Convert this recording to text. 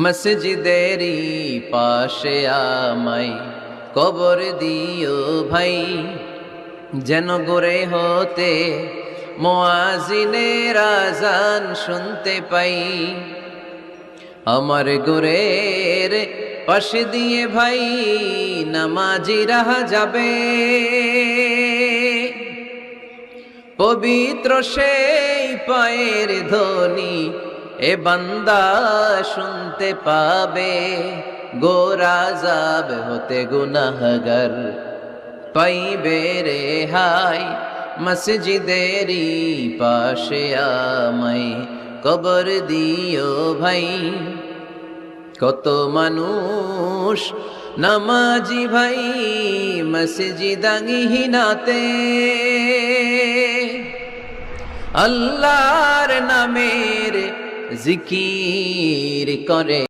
মসজিদেরই পাশে আমায় কবর দিও ভাই, যেন গড়ে হতে মুয়াজ্জিনের আযান শুনতে পাই। আমার ঘরের পাশে দিয়ে ভাই নামাজিরা যাবে, পবিত্র সেই পায়ের ধ্বনি এ বান্দা শুনতে পাবে। ঘোর আযাব হতে গুনাহগার পাইবে রেহাই, মসজিদেরই পাশে আমায় কবর দিও ভাই। কত মানুষ নামাজি ভাই মসজিদাঙ্গিহীনাতে, আল্লাহর নামের জিকির করে।